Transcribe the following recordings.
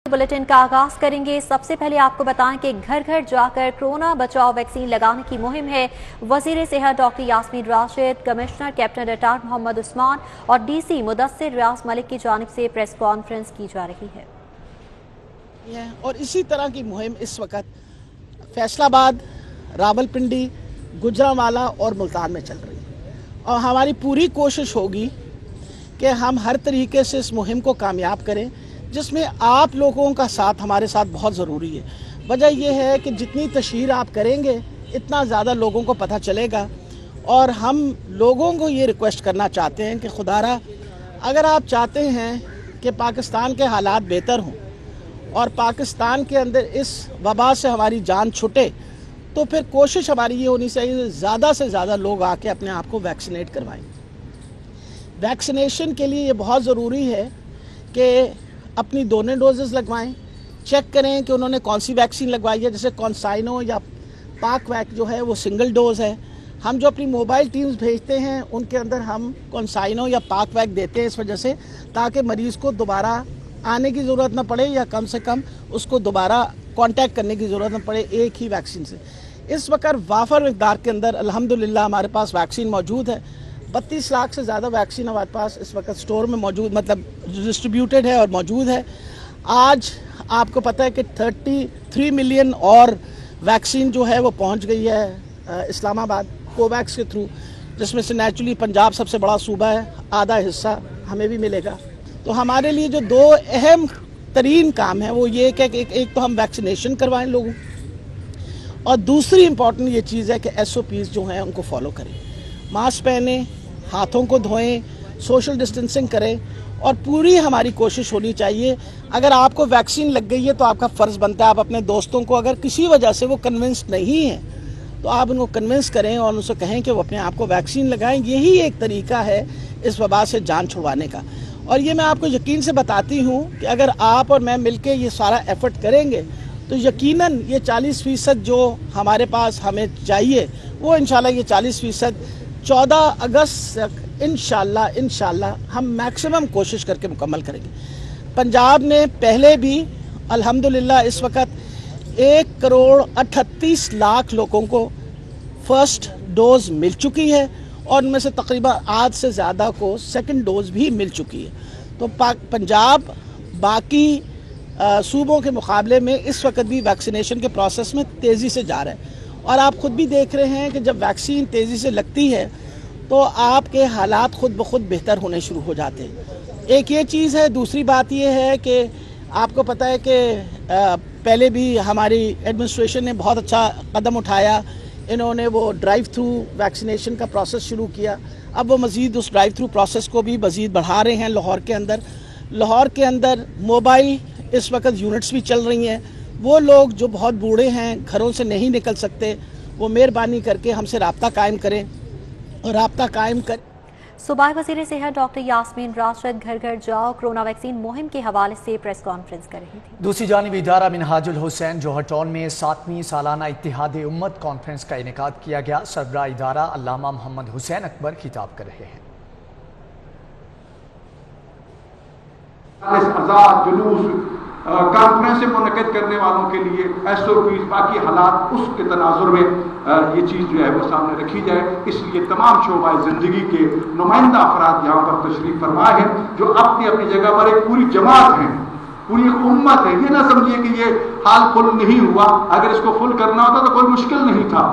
Bulletin का आगाज करेंगे। सबसे पहले आपको बताएं कि घर घर जाकर कोरोना बचाव वैक्सीन लगाने की मुहिम है। वजीर सेहत doctor Yasmeen Rashid, commissioner captain retired Mohammad Usman और डीसी मुदस्सिर रियाज मलिक की जानिब से प्रेस कॉन्फ्रेंस की जा रही है। और इसी तरह की मुहिम इस वक्त फैसलाबाद, रावलपिंडी, गुजरांवाला और मुल्तान में चल रही है और हमारी पूरी कोशिश होगी कि हम हर तरीके से इस मुहिम को कामयाब करें, जिसमें आप लोगों का साथ हमारे साथ बहुत ज़रूरी है। वजह यह है कि जितनी तशहीर आप करेंगे इतना ज़्यादा लोगों को पता चलेगा और हम लोगों को ये रिक्वेस्ट करना चाहते हैं कि खुदारा अगर आप चाहते हैं कि पाकिस्तान के हालात बेहतर हों और पाकिस्तान के अंदर इस वबा से हमारी जान छुटे, तो फिर कोशिश हमारी ये होनी चाहिए ज़्यादा से ज़्यादा लोग आके अपने आप को वैक्सीनेट करवाएं। वैक्सीनेशन के लिए ये बहुत ज़रूरी है कि अपनी दोनों डोजेस लगवाएं, चेक करें कि उन्होंने कौन सी वैक्सीन लगवाई है। जैसे कॉन्साइनो या पाक वैक जो है वो सिंगल डोज है। हम जो अपनी मोबाइल टीम्स भेजते हैं उनके अंदर हम कॉन्साइनो या पाक वैक देते हैं इस वजह से ताकि मरीज़ को दोबारा आने की ज़रूरत न पड़े या कम से कम उसको दोबारा कांटेक्ट करने की ज़रूरत न पड़े एक ही वैक्सीन से। इस वक्त वाफर मकदार के अंदर अल्हम्दुलिल्लाह हमारे पास वैक्सीन मौजूद है। 32 लाख से ज़्यादा वैक्सीन हमारे पास इस वक्त स्टोर में मौजूद, मतलब डिस्ट्रीब्यूटेड है और मौजूद है। आज आपको पता है कि 33 मिलियन और वैक्सीन जो है वो पहुंच गई है इस्लामाबाद कोवैक्स के थ्रू, जिसमें से नेचुरली पंजाब सबसे बड़ा सूबा है, आधा हिस्सा हमें भी मिलेगा। तो हमारे लिए जो दो अहम तरीन काम है वो ये कि एक तो हम वैक्सीनेशन करवाएं लोगों, और दूसरी इम्पॉर्टेंट ये चीज़ है कि SOPs जो हैं उनको फॉलो करें। मास्क पहने, हाथों को धोएं, सोशल डिस्टेंसिंग करें और पूरी हमारी कोशिश होनी चाहिए। अगर आपको वैक्सीन लग गई है तो आपका फ़र्ज़ बनता है आप अपने दोस्तों को, अगर किसी वजह से वो कन्विंस नहीं है तो आप उनको कन्विंस करें और उनसे कहें कि वो अपने आप को वैक्सीन लगाएं। यही एक तरीका है इस वबा से जान छुड़वाने का। और ये मैं आपको यकीन से बताती हूँ कि अगर आप और मैं मिल के ये सारा एफ़र्ट करेंगे तो यकीनन ये 40% जो हमारे पास हमें चाहिए वो इंशाल्लाह ये 40% 14 अगस्त तक इंशाल्लाह हम मैक्सिमम कोशिश करके मुकम्मल करेंगे। पंजाब ने पहले भी अल्हम्दुलिल्लाह इस वक्त 1,38,00,000 लोगों को फर्स्ट डोज मिल चुकी है और उनमें से तकरीबन आध से ज़्यादा को सेकंड डोज भी मिल चुकी है। तो पंजाब बाकी सूबों के मुकाबले में इस वक्त भी वैक्सीनेशन के प्रोसेस में तेज़ी से जा रहा है और आप ख़ुद भी देख रहे हैं कि जब वैक्सीन तेज़ी से लगती है तो आपके हालात ख़ुद ब खुद बेहतर होने शुरू हो जाते हैं। एक ये चीज़ है। दूसरी बात ये है कि आपको पता है कि पहले भी हमारी एडमिनिस्ट्रेशन ने बहुत अच्छा कदम उठाया। इन्होंने वो ड्राइव थ्रू वैक्सीनेशन का प्रोसेस शुरू किया। अब वो मज़ीद उस ड्राइव थ्रू प्रोसेस को भी मज़ीद बढ़ा रहे हैं। लाहौर के अंदर मोबाइल इस वक्त यूनिट्स भी चल रही हैं। वो लोग जो बहुत बूढ़े हैं, घरों से नहीं निकल सकते, वो मेहरबानी करके हमसे राब्ता कायम करें और राब्ता कायम कर। सूबाई वज़ीर सेहत डॉक्टर यास्मीन राशिद घर घर जाओ कोरोना वैक्सीन मुहिम के हवाले से प्रेस कॉन्फ्रेंस कर रही थी। दूसरी जानिब इदारा मिनहाजुल हुसैन जौहर टाउन में 7वीं सालाना इत्तिहाद उम्मत कॉन्फ्रेंस का इनेकाद किया गया। सरबराह इदारा अल्लामा मोहम्मद हुसैन अकबर खिताब कर रहे हैं। कॉन्फ्रेंस से मुनक़िद करने वालों के लिए SOPs बाकी हालात उसके तनाजुर में ये चीज़ जो है वो सामने रखी जाए। इसलिए तमाम शोबाए ज़िंदगी के नुमाइंदा अफराद यहाँ पर तशरीफ़ फरमा है जो अपनी अपनी जगह पर एक पूरी जमात है, पूरी एक उम्मत है। ये ना समझिए कि ये हाल फुल नहीं हुआ, अगर इसको फुल करना होता तो कोई मुश्किल नहीं था,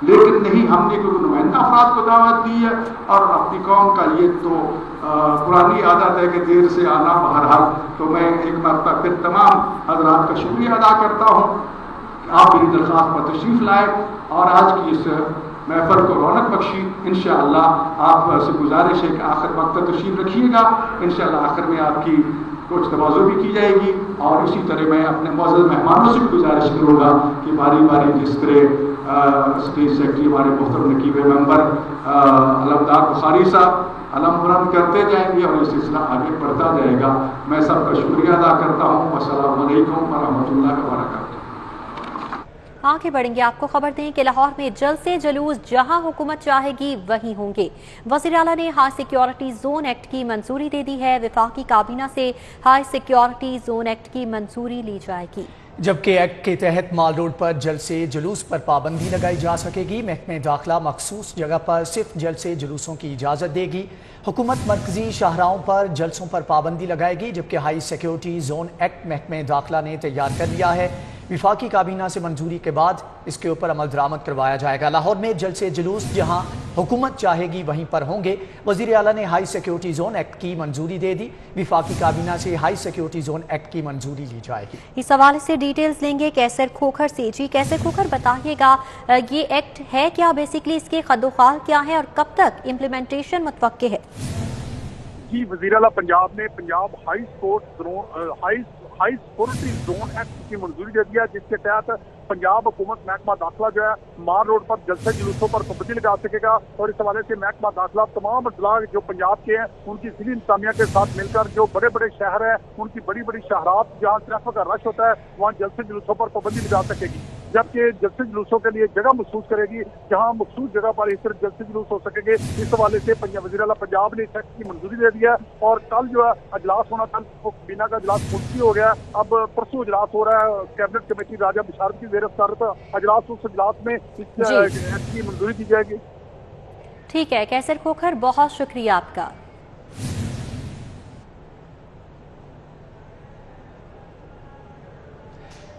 लेकिन नहीं, हमने क्योंकि नुमाइंदा अफराद को दावत दी है और अपनी कौम का ये तो पुरानी आदत है कि देर से आना बहरहाल। तो मैं एक मरतबा फिर तमाम हज़रात का शुक्रिया अदा करता हूँ कि आप मेरी दरख्वास्त पर तशरीफ़ लाए और आज की इस महफिल को रौनक बख्शी। इंशाअल्लाह आपसे गुजारिश है कि आखिर वक्त तक तशरीफ़ रखिएगा। इंशाअल्लाह आखिर में आपकी कुछ तवाज़ु भी की जाएगी और इसी तरह मैं अपने मौजूद मेहमानों से भी गुजारिश करूँगा कि बारी बारी जिस तरह स्टेज सेक्रेटरी हमारे मुहतरम नकीब मेंबर अलमदार बुखारी साहब अलम बुलंद करते जाएंगे और ये सिलसिला आगे बढ़ता जाएगा। मैं सबका शुक्रिया अदा करता हूँ। अस्सलामु अलैकुम व रहमतुल्लाहि व बरकातुहू। आगे बढ़ेंगे, आपको खबर दें कि लाहौर में जल्द से जुलूस जहां हुकूमत चाहेगी वहीं होंगे। वज़ीर आला ने हाई सिक्योरिटी जोन एक्ट की मंजूरी दे दी है। वफाकी काबीना से हाई सिक्योरिटी जोन एक्ट की मंजूरी ली जाएगी। जबकि एक्ट के तहत माल रोड पर जलसे जुलूस पर पाबंदी लगाई जा सकेगी। महकमे दाखिला मखसूस जगह पर सिर्फ जलसे जुलूसों की इजाज़त देगी। हुकूमत मरकजी शाहराहों पर जलसों पर पाबंदी लगाएगी, जबकि हाई सिक्योरिटी जोन एक्ट महकमे दाखिला ने तैयार कर लिया है। विफाकी काबीना से मंजूरी के बाद इसके ऊपर अमल दरामद करवाया जाएगा। लाहौर में जलसे जुलूस जहां हुकूमत चाहेगी वहीं पर होंगे। वज़ीर आला ने हाई सिक्योरिटी जोन एक्ट की मंजूरी दे दी। विफाकी काबीना से हाई सिक्योरिटी जोन एक्ट की मंजूरी ली जाएगी। इस हवाले से डिटेल्स लेंगे कैसर खोखर से। जी कैसर खोखर, बताइएगा ये एक्ट है क्या, बेसिकली इसके खदोखाल क्या है और कब तक इम्प्लीमेंटेशन मुतवक्के है? जी, वज़ीर आला पंजाब ने Punjab high security zone act की मंजूरी दे दिया, जिसके तहत पंजाब हुकूमत महकमा दाखिला जो है मार रोड पर जलसे जुलूसों पर पाबंदी लगा सकेगा। और इस हवाले से महकमा दाखिला तमाम अजला जो पंजाब के हैं उनकी सिविल इंतजामिया के साथ मिलकर जो बड़े बड़े शहर हैं उनकी बड़ी बड़ी शहरात जहाँ ट्रैफिक का रश होता है वहाँ जलसे जुलूसों पर पाबंदी लगा सकेगी, जबकि जलसे जुलूसों के लिए जगह मखसूस करेगी जहाँ मखसूस जगह पर इस तरह जलसे जुलूस हो सकेंगे। इस हवाले से वज़ीर आला पंजाब ने इस एक्ट की मंजूरी दे दी है और कल जो है अजलास होना था, काबीना का अजलास मुलतवी हो गया। अब परसों अजलास हो रहा है, कैबिनेट कमेटी राजा बिशारत की ज़ेर अजलास, उस अजलास में इस एक्ट की मंजूरी दी जाएगी। ठीक है कैसर खोखर, बहुत शुक्रिया आपका।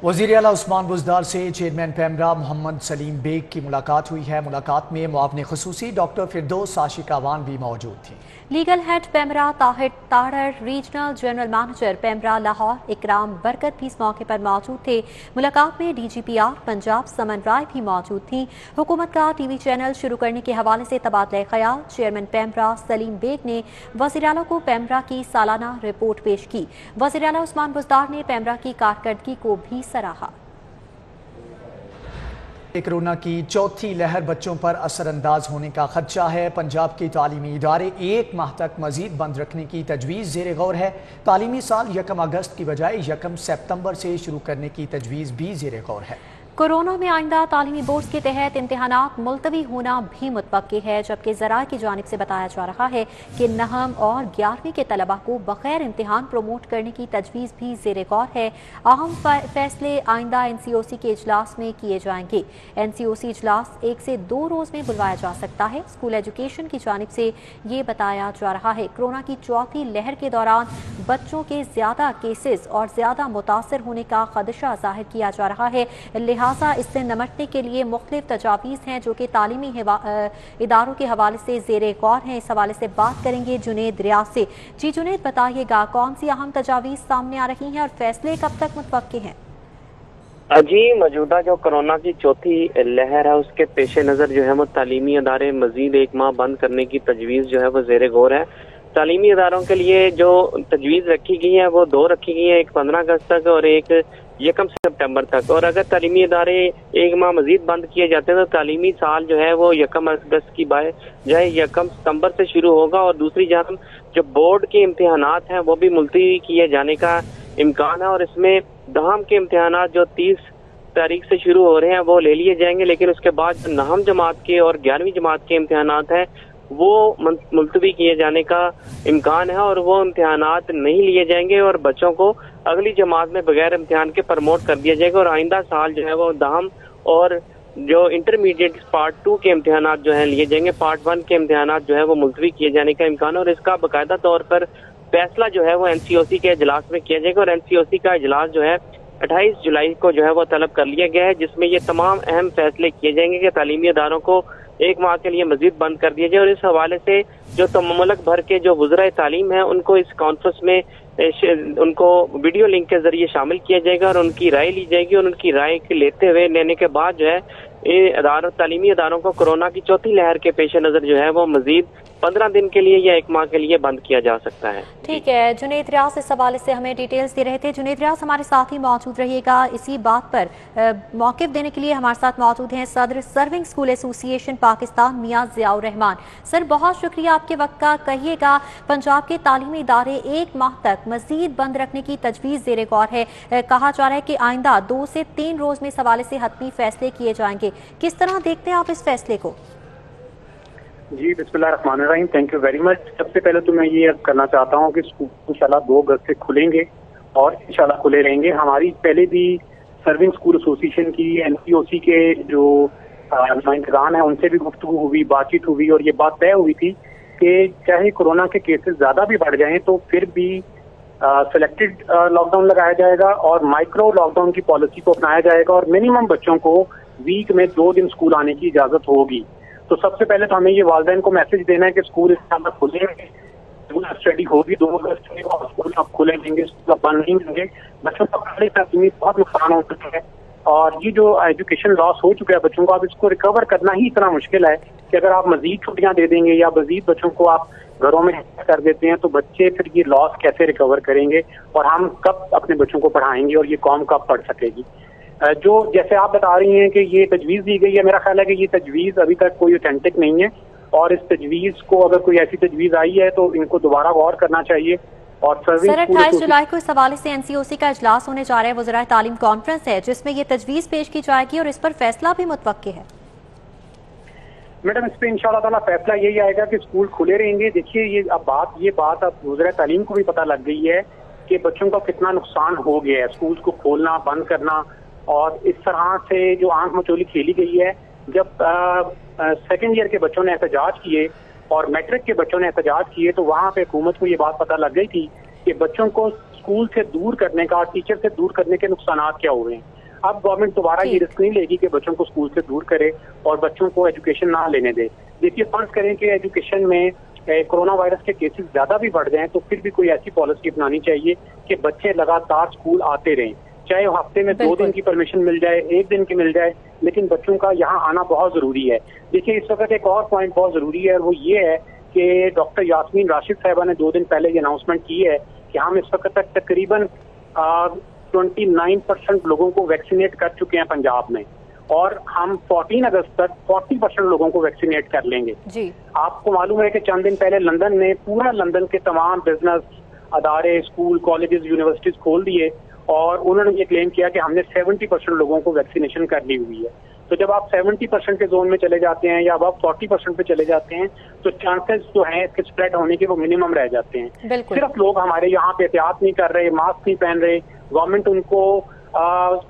वज़ीर आला उस्मान बुज़दार से चेयरमैन पेमरा मोहम्मद सलीम बेग की मुलाकात हुई है। मुलाकात में मुआविन ख़ुसूसी डॉक्टर फिरदौस आशिक आवान भी मौजूद थी। Legal head PEMRA Tahir Tarar, regional general manager PEMRA Lahore इकराम बरकत भी इस मौके पर मौजूद थे। मुलाकात में DGPR पंजाब समन राय भी मौजूद थी। हुकूमत का TV चैनल शुरू करने के हवाले से तबादला ख्याल चेयरमैन पेमरा सलीम बेग ने वज़ीर आला को पेमरा की सालाना रिपोर्ट पेश की। वज़ीर आला उस्मान बुज़दार ने पेमरा की कारकर्दगी को भी सराहा। कोरोना की चौथी लहर बच्चों पर असरअंदाज होने का खदशा है। पंजाब के तालीमी इदारे 1 माह तक मजीद बंद रखने की तजवीज़ ज़ेर गौर है। तालीमी साल 1 अगस्त की बजाय 1 सितंबर से शुरू करने की तजवीज़ भी ज़ेर गौर है। कोरोना में आइंदा तालीमी बोर्ड के तहत इम्तिहानात मुलतवी होना भी मुतवक्की है, जबकि ज़राए की जानिब से बताया जा रहा है कि 9वीं और 11वीं के तलबा को बगैर इम्तिहान प्रमोट करने की तजवीज़ भी ज़ेर गौर है। अहम फैसले आइंदा NCOC के इजलास में किए जाएंगे। NCOC इजलास 1 से 2 रोज़ में बुलवाया जा सकता है। स्कूल एजुकेशन की जानिब से ये बताया जा रहा है कोरोना की चौथी लहर के दौरान बच्चों के ज़्यादा केसेस और ज़्यादा मुतासर होने का खदशा जाहिर किया जा रहा है। लिहाजा इससे निपटने के लिए मुख्तलिफ तजावीज़ हैं जो कि तालीमी इदारों के हवाले से ज़ेर गौर हैं। इस हवाले से बात करेंगे जुनेद रियाज से। जी जुनेद, बताइएगा कौन सी अहम तजावीज़ सामने आ रही हैं और फैसले कब तक मुतवक्के हैं? जी, मौजूदा जो कोरोना की चौथी लहर है उसके पेश नज़र जो है वो तालीमी इदारे मजीद 1 माह बंद करने की तजवीज़ जो है वो ज़ेर गौर है। तालीमी इदारों के लिए जो तजवीज़ रखी गई है वो 2 रखी गई है, एक 15 अगस्त तक और एक 1 सितंबर तक। और अगर तालीमी इदारे 1 माह मजीद बंद किए जाते हैं तो तालीमी साल जो है वो 1 अगस्त की बजाय 1 सितंबर से शुरू होगा। और दूसरी जानब जो बोर्ड के इम्तिहानात हैं वो भी मुलतवी किए जाने का इम्कान है। और इसमें दहम के इम्तिहानात जो 30 तारीख से शुरू हो रहे हैं वो ले लिए जाएंगे, लेकिन उसके बाद जो 9वीं जमात के और 11वीं जमात के इम्तिहानात हैं वो मुलतवी किए जाने का इम्कान है और वो इम्तिहानात नहीं लिए जाएंगे और बच्चों को अगली जमात में बगैर इम्तिहान के प्रमोट कर दिया जाएगा। और आइंदा साल जो है वो दहम और जो इंटरमीडिएट पार्ट 2 के इम्तिहानात जो है लिए जाएंगे। पार्ट 1 के इम्तिहानात जो है वो मुलतवी किए जाने का इम्कान है और इसका बाकायदा तौर पर फैसला जो है वो NCOC के इजलास में किया जाएगा। और NCOC का इजलास जो है 28 जुलाई को जो है वो तलब कर लिया गया है, जिसमें ये तमाम अहम फैसले किए जाएंगे कि तालीमी इदारों को 1 माह के लिए मजीद बंद कर दिया जाए। और इस हवाले से जो मुल्क भर के जो वज़राए तालीम है उनको इस कॉन्फ्रेंस में उनको वीडियो लिंक के जरिए शामिल किया जाएगा और उनकी राय ली जाएगी। और उनकी राय लेने के बाद जो है तालीमी इदारों को कोरोना की चौथी लहर के पेश नज़र जो है वो मजीद 15 दिन के लिए या 1 माह के लिए बंद किया जा सकता है। ठीक है, जुनेद रियाज इस हवाले से हमें डिटेल्स दे रहे थे। जुनेद रियाज हमारे साथ ही मौजूद रहिएगा। इसी बात पर मौक़िफ़ देने के लिए हमारे साथ मौजूद हैं सदर सर्विंग स्कूल एसोसिएशन पाकिस्तान मियां ज़ियाउर रहमान। सर, बहुत शुक्रिया आपके वक्त का। कहिएगा, पंजाब के तालीमी इदारे 1 माह तक मजीद बंद रखने की तजवीज़ ज़ेरे गौर है। कहा जा रहा है कि आइंदा 2 से 3 रोज़ में इस हवाले से हतमी फैसले किए जाएंगे। किस तरह देखते हैं आप इस फैसले को? जी, बिस्मिल्लाहिर्रहमानिर्रहीम, थैंक यू वेरी मच। सबसे पहले तो मैं ये करना चाहता हूँ कि स्कूल इंशाल्लाह 2 अगस्त से खुलेंगे और इंशाल्लाह खुले रहेंगे। हमारी पहले भी सर्विंग स्कूल एसोसिएशन की NPOC के जो नुमाइंदगान है उनसे भी गुफ्तगू हुई, बातचीत हुई और ये बात तय हुई थी कि चाहे कोरोना के केसेस ज्यादा भी बढ़ जाएं तो फिर भी सिलेक्टेड लॉकडाउन लगाया जाएगा और माइक्रो लॉकडाउन की पॉलिसी को अपनाया जाएगा और मिनिमम बच्चों को वीक में 2 दिन स्कूल आने की इजाजत होगी। तो सबसे पहले तो हमें ये वालिदैन को मैसेज देना है कि स्कूल इंशाल्लाह खुलेंगे, स्टडी होगी 2 अगस्त से और स्कूल अब खुले रहेंगे, स्कूल बंद नहीं होंगे। बच्चों का पढ़ाई में बहुत नुकसान हो चुका है और ये जो एजुकेशन लॉस हो चुका है बच्चों को, अब इसको रिकवर करना ही इतना मुश्किल है कि अगर आप मजीद छुट्टियां दे देंगे या मजीद बच्चों को आप घरों में कर देते हैं तो बच्चे फिर ये लॉस कैसे रिकवर करेंगे और हम कब अपने बच्चों को पढ़ाएंगे और ये कौम कब पढ़ सकेगी। जो जैसे आप बता रही हैं कि ये तजवीज़ दी गई है, मेरा ख्याल है कि ये तजवीज़ अभी तक कोई ऑथेंटिक नहीं है और इस तजवीज़ को अगर कोई ऐसी तजवीज़ आई है तो इनको दोबारा गौर करना चाहिए। और सर, 28 जुलाई को इस हवाले से NCOC का इजलास होने जा रहा है, वज़राए तालीम कॉन्फ्रेंस है जिसमें ये तजवीज़ पेश की जाएगी और इस पर फैसला भी मुतवक्के है। मैडम, इस पे इंशाअल्लाह ताला फैसला यही आएगा कि स्कूल खुले रहेंगे। देखिए, ये बात अब वज़राए तालीम को भी पता लग गई है कि बच्चों का कितना नुकसान हो गया है। स्कूल को खोलना, बंद करना और इस तरह से जो आंख मचोली खेली गई है। जब सेकेंड ईयर के बच्चों ने एहतजाज किए और मैट्रिक के बच्चों ने एहतजाज किए तो वहाँ पे हुकूमत को ये बात पता लग गई थी कि बच्चों को स्कूल से दूर करने का, टीचर से दूर करने के नुकसान क्या हुए हैं। अब गवर्नमेंट दोबारा ये रिस्क नहीं लेगी कि बच्चों को स्कूल से दूर करे और बच्चों को एजुकेशन ना लेने दे। देखिए, फर्ज करें कि एजुकेशन में कोरोना वायरस के केसेस ज्यादा भी बढ़ जाएं तो फिर भी कोई ऐसी पॉलिसी अपनानी चाहिए कि बच्चे लगातार स्कूल आते रहें, चाहे हफ्ते में 2 दिन की परमिशन मिल जाए, 1 दिन की मिल जाए, लेकिन बच्चों का यहाँ आना बहुत जरूरी है। देखिए, इस वक्त एक और पॉइंट बहुत जरूरी है और वो ये है कि डॉक्टर यास्मीन राशिद साहिबा ने 2 दिन पहले ये अनाउंसमेंट की है कि हम इस वक्त तक तकरीबन 29% लोगों को वैक्सीनेट कर चुके हैं पंजाब में और हम 14 अगस्त तक 40% लोगों को वैक्सीनेट कर लेंगे जी। आपको मालूम है कि चंद दिन पहले लंदन ने, पूरा लंदन के तमाम बिजनेस अदारे, स्कूल, कॉलेजेस, यूनिवर्सिटीज खोल दिए और उन्होंने ये क्लेम किया कि हमने 70% लोगों को वैक्सीनेशन कर ली हुई है। तो जब आप 70% के जोन में चले जाते हैं या अब आप 40% पे चले जाते हैं तो चांसेस जो हैं इसके स्प्रेड होने के वो मिनिमम रह जाते हैं। सिर्फ लोग हमारे यहाँ पे एहतियात नहीं कर रहे, मास्क नहीं पहन रहे, गवर्नमेंट उनको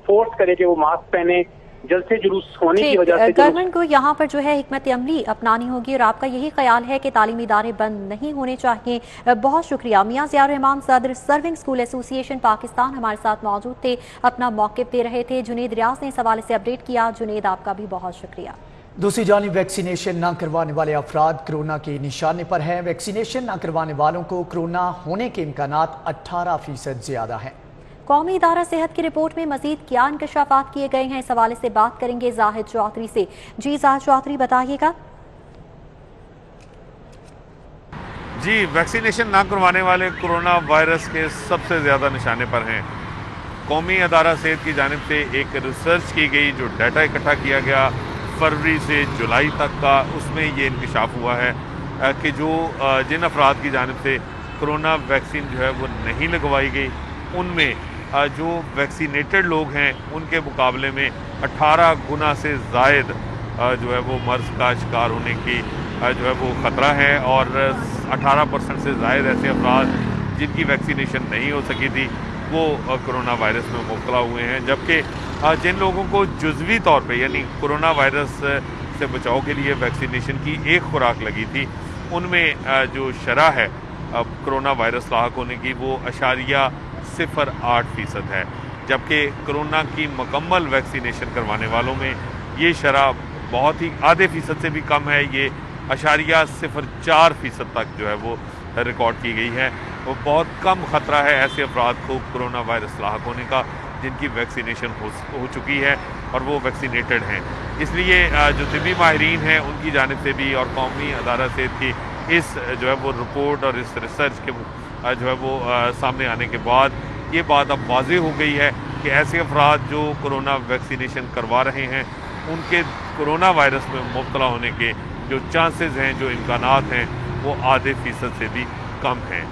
फोर्स करे कि वो मास्क पहने, जलसे जुलूस होने की वजह से गवर्नमेंट को यहाँ पर जो है हिकमत अमली अपनानी होगी और आपका यही ख्याल है कि तालीमी इदारे बंद नहीं होने चाहिए। बहुत शुक्रिया। मियां ज़ियाउर रहमान, सदर सर्विंग स्कूल एसोसिएशन पाकिस्तान, हमारे साथ मौजूद थे, अपना मौक़िफ़ दे रहे थे। जुनेद रियाज ने इस हवाले से अपडेट किया। जुनेद, आपका भी बहुत शुक्रिया। दूसरी जानिब वैक्सीनेशन न करवाने वाले अफराद कोरोना के निशाने पर हैं। वैक्सीनेशन न करवाने वालों को कोरोना होने के इम्कानात 18% ज्यादा हैं। कौमी इदारा सेहत की रिपोर्ट में मजीद क्या इंकशाफात किए गए हैं, इस हवाले से बात करेंगे जाहिद चौधरी से। जी जाहिद चौधरी, बताइएगा। जी, वैक्सीनेशन ना करवाने वाले कोरोना वायरस के सबसे ज़्यादा निशाने पर हैं। कौमी अदारा सेहत की जानिब से एक रिसर्च की गई, जो डाटा इकट्ठा किया गया फरवरी से जुलाई तक का, उसमें ये इंकशाफ हुआ है कि जो जिन अफराद की जानिब से कोरोना वैक्सीन जो है वो नहीं लगवाई गई, उनमें जो वैक्सीनेटेड लोग हैं उनके मुकाबले में 18 गुना से ज़ायद जो है वो मर्ज़ का शिकार होने की जो है वो ख़तरा है और 18% से ज़ायद ऐसे अफराद जिनकी वैक्सीनेशन नहीं हो सकी थी वो कोरोना वायरस में मुब्तला हुए हैं। जबकि जिन लोगों को जुज़वी तौर पे यानी कोरोना वायरस से बचाव के लिए वैक्सीनेशन की एक खुराक लगी थी, उनमें जो शरह है कोरोना वायरस लाहक होने की वो 0.08% है। जबकि कोरोना की मुकम्मल वैक्सीनेशन करवाने वालों में ये शरह बहुत ही आधे फीसद से भी कम है, ये 0.04% तक जो है वो रिकॉर्ड की गई है। वो बहुत कम ख़तरा है ऐसे अफराद को कोरोना वायरस लाहक होने का जिनकी वैक्सीनेशन हो चुकी है और वो वैक्सीनेटेड हैं। इसलिए जो तिब्बी माहिरीन हैं उनकी जानिब से भी और कौमी अदारा सेहत की इस जो है वो रिपोर्ट और इस रिसर्च के जो है वो सामने आने के बाद ये बात अब वाज़ेह हो गई है कि ऐसे अफराद जो कोरोना वैक्सीनेशन करवा रहे हैं उनके कोरोना वायरस में मुब्तला होने के जो चांसेस हैं, जो इम्कानात हैं, वो %.5% से भी कम हैं।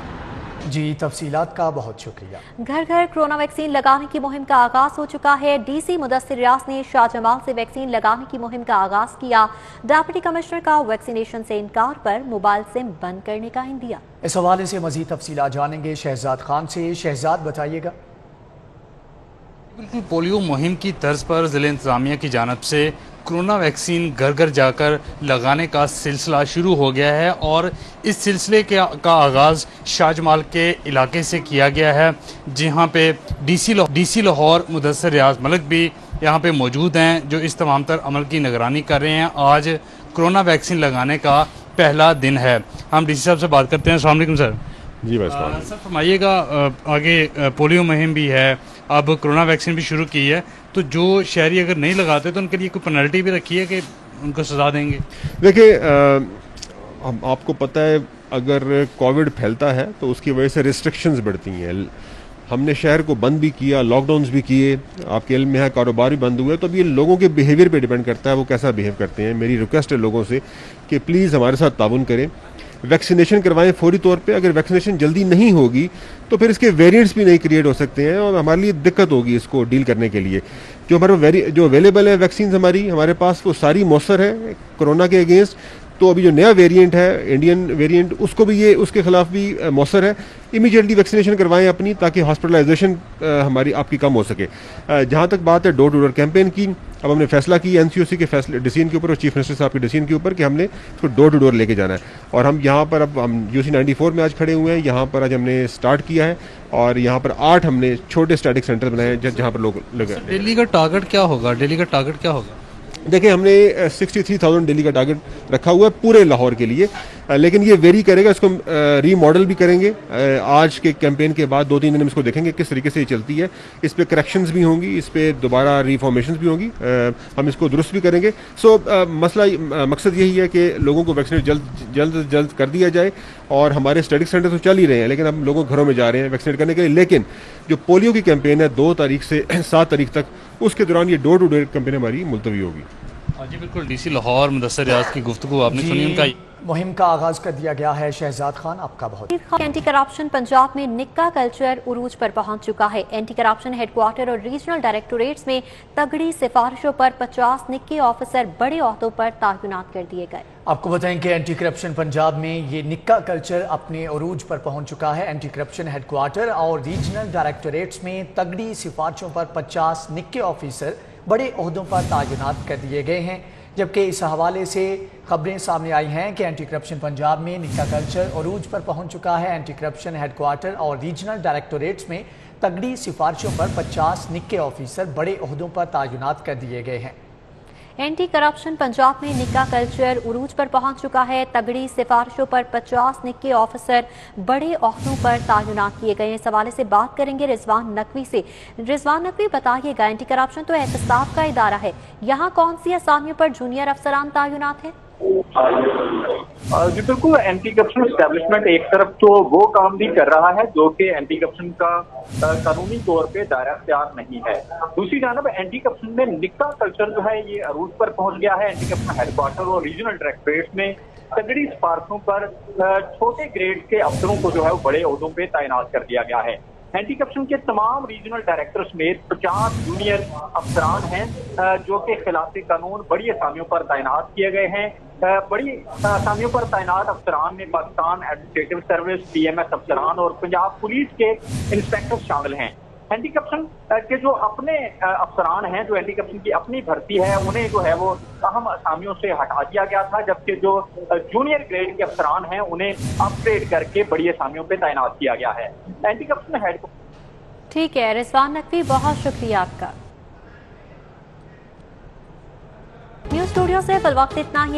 जी, तफसीलात का बहुत शुक्रिया। घर घर कोरोना वैक्सीन लगाने की मुहिम का आगाज हो चुका है। डीसी मुदस्सिर रियाज ने शाहजमाल से वैक्सीन लगाने की मुहिम का आगाज किया। डिप्टी कमिश्नर का वैक्सीनेशन से इनकार पर मोबाइल सिम बंद करने का इंदिया। इस हवाले से मजीद तफसीलात जानेंगे शहजाद खान से। शहजाद, बताइएगा। बिल्कुल, पोलियो मुहिम की तर्ज पर ज़िले इंतज़ामिया की जानिब से कोरोना वैक्सीन घर घर जाकर लगाने का सिलसिला शुरू हो गया है और इस सिलसिले का आगाज़ शाहजमाल के इलाके से किया गया है, जहाँ पे डीसी लाहौर मुदस्सिर रियाज मलिक भी यहाँ पे मौजूद हैं, जो इस तमाम तर अमल की निगरानी कर रहे हैं। आज कोरोना वैक्सीन लगाने का पहला दिन है। हम डीसी साहब से बात करते हैं। अस्सलाम वालेकुम सर। जी बस सर, फरमाइएगा, आगे पोलियो मुहिम भी है, अब कोरोना वैक्सीन भी शुरू की है, तो जो शहरी अगर नहीं लगाते तो उनके लिए कोई पेनल्टी भी रखी है कि उनको सजा देंगे? देखिए, आपको पता है अगर कोविड फैलता है तो उसकी वजह से रिस्ट्रिक्शंस बढ़ती हैं। हमने शहर को बंद भी किया, लॉकडाउन्स भी किए, आपके इल्म में है कारोबार भी बंद हुए। तो अब ये लोगों के बिहेवियर पे डिपेंड करता है वो कैसा बिहेव करते हैं। मेरी रिक्वेस्ट है लोगों से कि प्लीज़ हमारे साथ ताउन करें, वैक्सीनेशन करवाएं फौरी तौर पे। अगर वैक्सीनेशन जल्दी नहीं होगी तो फिर इसके वेरिएंट्स भी नहीं क्रिएट हो सकते हैं और हमारे लिए दिक्कत होगी इसको डील करने के लिए। जो हमारे जो अवेलेबल है वैक्सीन हमारे पास वो सारी मौसर है कोरोना के अगेंस्ट। तो अभी जो नया वेरिएंट है, इंडियन वेरिएंट, उसको भी उसके खिलाफ भी मौसर है। इमीडिएटली वैक्सीनेशन करवाएं अपनी, ताकि हॉस्पिटलाइजेशन हमारी आपकी कम हो सके। जहाँ तक बात है डोर टू डोर कैंपेन की, अब हमने फैसला किया एनसीओसी के फैसले डिसीजन के ऊपर और चीफ मिनिस्टर साहब के डिसीजन के ऊपर कि हमने इसको डोर टू डोर लेके जाना है। और हम यहाँ पर अब हम यूसी 94 में आज खड़े हुए हैं। यहाँ पर आज हमने स्टार्ट किया है और यहाँ पर 8 हमने छोटे स्टैटिक सेंटर बनाए हैं जहाँ पर लोग लगे। दिल्ली का टारगेट क्या होगा? देखिए, हमने 63,000 दिल्ली का टारगेट रखा हुआ है पूरे लाहौर के लिए, लेकिन ये वेरी करेगा। इसको रीमॉडल भी करेंगे। आज के कैंपेन के बाद 2-3 दिन हम इसको देखेंगे किस तरीके से ये चलती है। इस पे करेक्शंस भी होंगी, इस पे दोबारा रिफॉर्मेशंस भी होंगी, हम इसको दुरुस्त भी करेंगे। मकसद यही है कि लोगों को वैक्सीनेट जल्द कर दिया जाए। और हमारे स्टडी सेंटर तो चल ही रहे हैं, लेकिन अब लोगों घरों में जा रहे हैं वैक्सीनेट करने के लिए। लेकिन जो पोलियो की कैंपेन है 2 तारीख से 7 तारीख तक, उसके दौरान ये डोर टू डोर कैंपेन हमारी मुलतवी होगी। जी बिल्कुल, डीसी लाहौर मुदस्सिर रियाज की गुफ्तगू आपने सुनी, उनका मुहिम का आगाज कर दिया गया है। शहजाद खान, आपका बहुत। एंटी करप्शन पंजाब में निक्का कल्चर उरूज पर पहुंच चुका है। एंटी करप्शन हेडक्वार्टर और रीजनल डायरेक्टोरेट्स में तगड़ी सिफारिशों पर 50 निक्के ऑफिसर बड़े ओहदों पर तैनात कर दिए गए। आपको बताएं कि एंटी करप्शन पंजाब में ये निक्का कल्चर अपने उरूज पर पहुंच चुका है। एंटी करप्शन हेडक्वार्टर और रीजनल डायरेक्टोरेट्स में तगड़ी सिफारिशों पर 50 निक्के ऑफिसर बड़े ओहदों पर तैनात कर दिए गए हैं। जबकि इस हवाले से खबरें सामने आई हैं कि एंटी करप्शन पंजाब में निक्का कल्चर उरूज पर पहुंच चुका है। एंटी करप्शन हेडक्वार्टर और रीजनल डायरेक्टोरेट्स में तगड़ी सिफारिशों पर 50 निक्के ऑफिसर बड़े ओहदों पर तैनात कर दिए गए हैं। एंटी करप्शन पंजाब में निक्का कल्चर उरूज पर पहुंच चुका है। तगड़ी सिफारिशों पर 50 निक्के ऑफिसर बड़े ओहदों पर तैनात किए गए हैं। इस हवाले से बात करेंगे रिजवान नकवी से। रिजवान नकवी, बताइएगा, एंटी करप्शन तो एहतसाब का इदारा है, यहाँ कौन सी असामियों पर जूनियर अफसरान तैनात हैं? जी बिल्कुल, एंटी करप्शन एस्टैब्लिशमेंट एक तरफ तो वो काम भी कर रहा है जो कि एंटी करप्शन का कानूनी तौर पे दायरा इख्तियार नहीं है। दूसरी जानब एंटी करप्शन में निक्का कल्चर जो है ये अरूज पर पहुंच गया है। एंटी करप्शन हेडक्वार्टर और रीजनल डायरेक्टरेट में तगड़ी सिफारिशों पर छोटे ग्रेड के अफसरों को जो है वो बड़े ओहदों पे तैनात कर दिया गया है। एंटी करप्शन के तमाम रीजनल डायरेक्टर समेत 50 जूनियर अफसरान हैं जो कि खिलाफ कानून बड़ी असामियों पर तैनात किए गए हैं। बड़ी असामियों पर तैनात अफसरान में पाकिस्तान एडमिनिस्ट्रेटिव सर्विस, PMS अफसरान और पंजाब पुलिस के इंस्पेक्टर शामिल हैं। एंटी करप्शन के जो अपने अफसरान हैं, जो एंटी करप्शन की अपनी भर्ती है, उन्हें जो है वो अहम असामियों से हटा दिया गया था, जबकि जो जूनियर ग्रेड के अफसरान हैं उन्हें अपग्रेड करके बड़ी असामियों पे तैनात किया गया है। Anti corruption head. ठीक है रिजवान नकवी, बहुत शुक्रिया आपका। न्यूज़ स्टूडियो से फिल वक्त इतना ही।